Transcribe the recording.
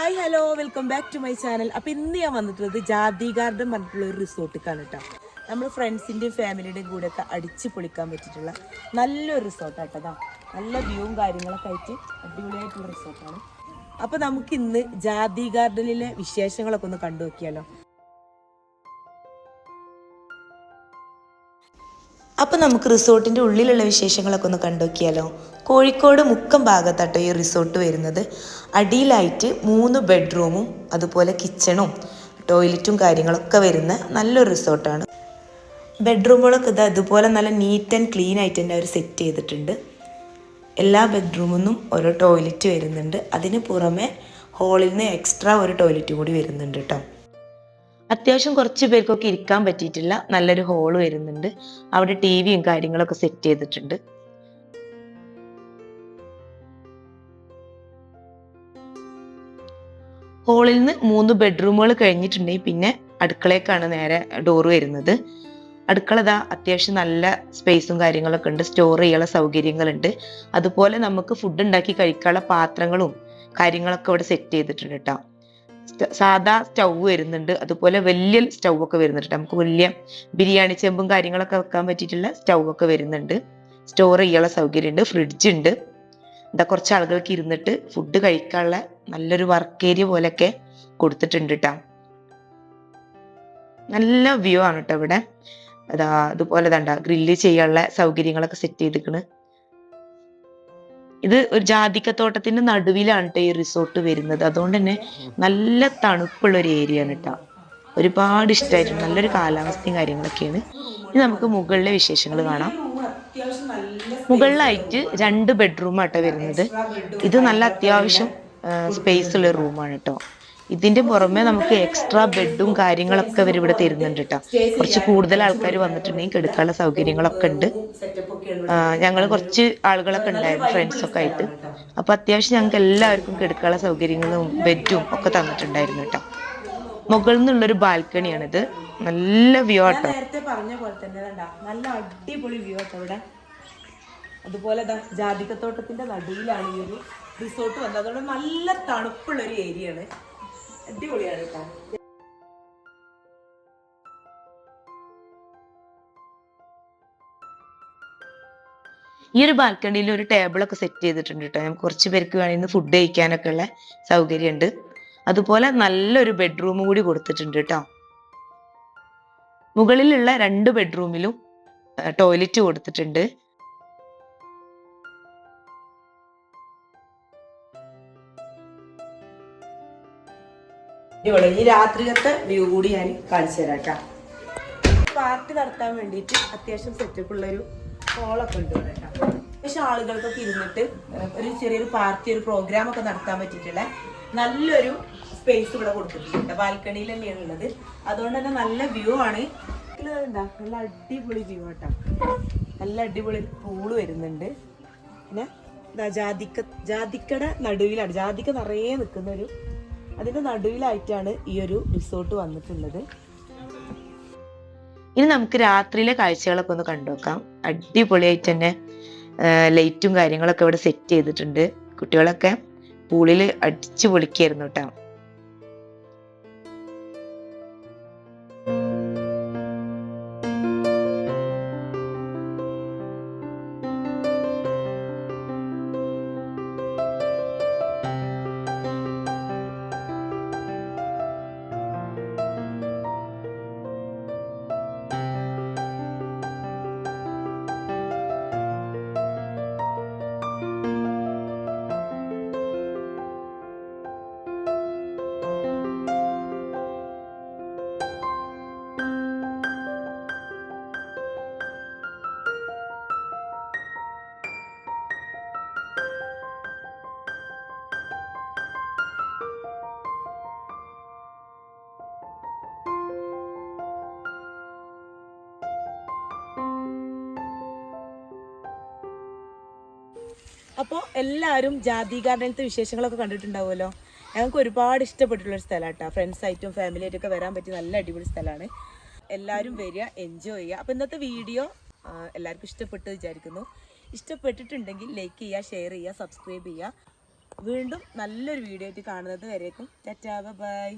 Hi hello welcome back to my channel. അപ്പോൾ ഇന്ന് ഞാൻ വന്നിട്ടുള്ളത് ജാതി ഗാർഡൻ പറഞ്ഞിട്ടുള്ള ഒരു റിസോർട്ടിക്കാണ് കേട്ടോ. നമ്മൾ ഫ്രണ്ട്സിൻ്റെയും ഫാമിലിയുടെയും കൂടെ ഒക്കെ അടിച്ച് പൊളിക്കാൻ പറ്റിയിട്ടുള്ള നല്ലൊരു റിസോർട്ടാട്ടോ. നല്ല വ്യൂവും കാര്യങ്ങളൊക്കെ ആയിട്ട് അടിപൊളിയായിട്ടുള്ള റിസോർട്ടാണ്. അപ്പോൾ നമുക്ക് ഇന്ന് ജാതി ഗാർഡനിലെ വിശേഷങ്ങളൊക്കെ ഒന്ന് കണ്ടു നോക്കിയാലോ. അപ്പോൾ നമുക്ക് റിസോർട്ടിൻ്റെ ഉള്ളിലുള്ള വിശേഷങ്ങളൊക്കെ ഒന്ന് കണ്ടു നോക്കിയാലോ. കോഴിക്കോട് മുക്കം ഭാഗത്താട്ടോ ഈ റിസോർട്ട് വരുന്നത്. അടിയിലായിട്ട് 3 ബെഡ്റൂമും അതുപോലെ കിച്ചണും ടോയ്ലറ്റും കാര്യങ്ങളൊക്കെ വരുന്ന നല്ലൊരു റിസോർട്ടാണ്. ബെഡ്റൂമുകളൊക്കെ ഇതുപോലെ നല്ല നീറ്റ് ആൻഡ് ക്ലീൻ ആയിട്ട് തന്നെ അവർ സെറ്റ് ചെയ്തിട്ടുണ്ട്. എല്ലാ ബെഡ്റൂമിൽ നിന്നും ഓരോ ടോയ്ലറ്റ് വരുന്നുണ്ട്. അതിന് പുറമെ ഹോളിൽ നിന്ന് എക്സ്ട്രാ ഒരു ടോയ്ലറ്റും കൂടി വരുന്നുണ്ട് കേട്ടോ. അത്യാവശ്യം കുറച്ച് പേർക്കൊക്കെ ഇരിക്കാൻ പറ്റിയിട്ടില്ല നല്ലൊരു ഹോള് വരുന്നുണ്ട്. അവിടെ ടിവിയും കാര്യങ്ങളൊക്കെ സെറ്റ് ചെയ്തിട്ടുണ്ട്. ഹോളിൽ നിന്ന് 3 ബെഡ്റൂമുകൾ കഴിഞ്ഞിട്ടുണ്ടെങ്കിൽ പിന്നെ അടുക്കളേക്കാണ് നേരെ ഡോറ് വരുന്നത്. അടുക്കള അത്യാവശ്യം നല്ല സ്പേസും കാര്യങ്ങളൊക്കെ ഉണ്ട്. സ്റ്റോർ ചെയ്യാനുള്ള സൗകര്യങ്ങളുണ്ട്. അതുപോലെ നമുക്ക് ഫുഡ് ഉണ്ടാക്കി കഴിക്കാനുള്ള പാത്രങ്ങളും കാര്യങ്ങളൊക്കെ ഇവിടെ സെറ്റ് ചെയ്തിട്ടുണ്ട് കേട്ടോ. സാധാ സ്റ്റൗ വരുന്നുണ്ട്. അതുപോലെ വലിയ സ്റ്റൗ ഒക്കെ വരുന്നുണ്ട്. നമുക്ക് വലിയ ബിരിയാണി ചെമ്പും കാര്യങ്ങളൊക്കെ വെക്കാൻ പറ്റിയിട്ടുള്ള സ്റ്റൗ ഒക്കെ വരുന്നുണ്ട്. സ്റ്റോർ ചെയ്യാനുള്ള സൗകര്യം ഉണ്ട്. ഫ്രിഡ്ജ് ഉണ്ട്. കുറച്ച് ആളുകൾക്ക് ഇരുന്നിട്ട് ഫുഡ് കഴിക്കാനുള്ള നല്ലൊരു വർക്ക് ഏരിയ പോലെയൊക്കെ കൊടുത്തിട്ടുണ്ട് കേട്ടോ. നല്ല വ്യൂ ആണ് കേട്ടോ ഇവിടെ. അതുപോലെ ഗ്രില്ല് ചെയ്യാനുള്ള സൗകര്യങ്ങളൊക്കെ സെറ്റ് ചെയ്തിരിക്കണ്. ഇത് ഒരു ജാതിക്കത്തോട്ടത്തിന്റെ നടുവിലാണ് കേട്ടോ ഈ റിസോർട്ട് വരുന്നത്. അതുകൊണ്ട് തന്നെ നല്ല തണുപ്പുള്ള ഒരു ഏരിയ ആണ് കേട്ടോ. ഒരുപാട് ഇഷ്ടമായിട്ടുണ്ട്. നല്ലൊരു കാലാവസ്ഥയും കാര്യങ്ങളൊക്കെയാണ്. ഇനി നമുക്ക് മുകളിലെ വിശേഷങ്ങൾ കാണാം. മുകളിലായിട്ട് 2 ബെഡ്റൂം ആട്ടോ വരുന്നത്. ഇത് നല്ല അത്യാവശ്യം സ്പേസ് ഉള്ള റൂമാണ് കേട്ടോ. ഇതിന്റെ പുറമെ നമുക്ക് എക്സ്ട്രാ ബെഡും കാര്യങ്ങളൊക്കെ അവർ ഇവിടെ തരുന്നുണ്ട് കേട്ടോ. കുറച്ച് കൂടുതൽ ആൾക്കാർ വന്നിട്ടുണ്ടെങ്കിൽ കിടക്കാനുള്ള സൗകര്യങ്ങളൊക്കെ ഉണ്ട്. ഞങ്ങൾ കുറച്ച് ആളുകളൊക്കെ ഉണ്ടായിരുന്നു ഫ്രണ്ട്സൊക്കെ ആയിട്ട്. അപ്പൊ അത്യാവശ്യം ഞങ്ങൾക്ക് എല്ലാവർക്കും കിടക്കാനുള്ള സൗകര്യങ്ങളും ബെഡും ഒക്കെ തന്നിട്ടുണ്ടായിരുന്നു കേട്ടോ. മുകളിൽ നിന്നുള്ളൊരു ബാൽക്കണിയാണിത്. നല്ല വ്യൂ ആട്ടോ. നേരത്തെ പറഞ്ഞ പോലെ തന്നെ നല്ല അടിപൊളി വ്യൂ ആട്ടോ ഇവിടെ. അതുപോലെ ജാതിക്കത്തോട്ടത്തിന്റെ നടുവിലാണ് ഈ ഒരു റിസോർട്ട് വന്നത്. അതുകൊണ്ട് നല്ല തണുപ്പുള്ള ഒരു ഏരിയ ആണ്. അടിപൊളിയാണ് കേട്ടോ. ഈ ഒരു ബാൽക്കണിയിൽ ഒരു ടേബിളൊക്കെ സെറ്റ് ചെയ്തിട്ടുണ്ട് കേട്ടോ. നമുക്ക് കുറച്ച് പേർക്ക് വേണമെങ്കിൽ ഫുഡ് കഴിക്കാനൊക്കെ ഉള്ള സൗകര്യമുണ്ട്. അതുപോലെ നല്ലൊരു ബെഡ്റൂം കൂടി കൊടുത്തിട്ടുണ്ട് കേട്ടോ. മുകളിലുള്ള 2 ബെഡ്റൂമിലും ടോയ്ലറ്റ് കൊടുത്തിട്ടുണ്ട്. ഈ രാത്രികത്തെ വ്യൂ കൂടി ഞാൻ കാണിച്ചു തരാം കേട്ടോ. പാർട്ടി നടത്താൻ വേണ്ടിയിട്ട് അത്യാവശ്യം സെറ്റപ്പ് ഉള്ളൊരു ഹോളൊക്കെ ഉണ്ട് ഇവിടെ കേട്ടോ. പക്ഷെ ആളുകൾക്കൊക്കെ ഇരുന്നിട്ട് ഒരു ചെറിയൊരു പാർട്ടി ഒരു പ്രോഗ്രാം ഒക്കെ നടത്താൻ പറ്റിയിട്ടുള്ള നല്ലൊരു സ്പേസ് ഇവിടെ കൊടുത്തിട്ടുണ്ട്. ബാൽക്കണിയിൽ തന്നെയാണ് ഉള്ളത്. അതുകൊണ്ട് തന്നെ നല്ല വ്യൂ ആണ്. നല്ല അടിപൊളി വ്യൂ ആട്ടോ. നല്ല അടിപൊളി പൂള് വരുന്നുണ്ട്. പിന്നെ ജാതിക്കയുടെ നടുവിലാണ്, ജാതിക്ക നിറയെ നിൽക്കുന്ന ഒരു അതിന്റെ നടുവിലായിട്ടാണ് ഈ ഒരു റിസോർട്ട് വന്നിട്ടുള്ളത്. ഇനി നമുക്ക് രാത്രിയിലെ കാഴ്ചകളൊക്കെ ഒന്ന് കണ്ടുനോക്കാം. അടിപൊളിയായിട്ട് തന്നെ ലൈറ്റും കാര്യങ്ങളൊക്കെ ഇവിടെ സെറ്റ് ചെയ്തിട്ടുണ്ട്. കുട്ടികളൊക്കെ പൂളിൽ അടിച്ചു പൊളിക്കായിരുന്നു കേട്ടോ. അപ്പോൾ എല്ലാവരും ജാതി ഗാർഡനത്തെ വിശേഷങ്ങളൊക്കെ കണ്ടിട്ടുണ്ടാവുമല്ലോ. ഞങ്ങൾക്ക് ഒരുപാട് ഇഷ്ടപ്പെട്ടിട്ടുള്ളൊരു സ്ഥലമാണ് കേട്ടോ. ഫ്രണ്ട്സായിട്ടും ഫാമിലി ആയിട്ടൊക്കെ വരാൻ പറ്റിയ നല്ല അടിപൊളി സ്ഥലമാണ്. എല്ലാവരും വരിക, എൻജോയ് ചെയ്യുക. അപ്പോൾ ഇന്നത്തെ വീഡിയോ എല്ലാവർക്കും ഇഷ്ടപ്പെട്ടു വിചാരിക്കുന്നു. ഇഷ്ടപ്പെട്ടിട്ടുണ്ടെങ്കിൽ ലൈക്ക് ചെയ്യുക, ഷെയർ ചെയ്യുക, സബ്സ്ക്രൈബ് ചെയ്യുക. വീണ്ടും നല്ലൊരു വീഡിയോ ആയിട്ട് കാണുന്നത് വരേക്കും ടാറ്റാ ബൈ.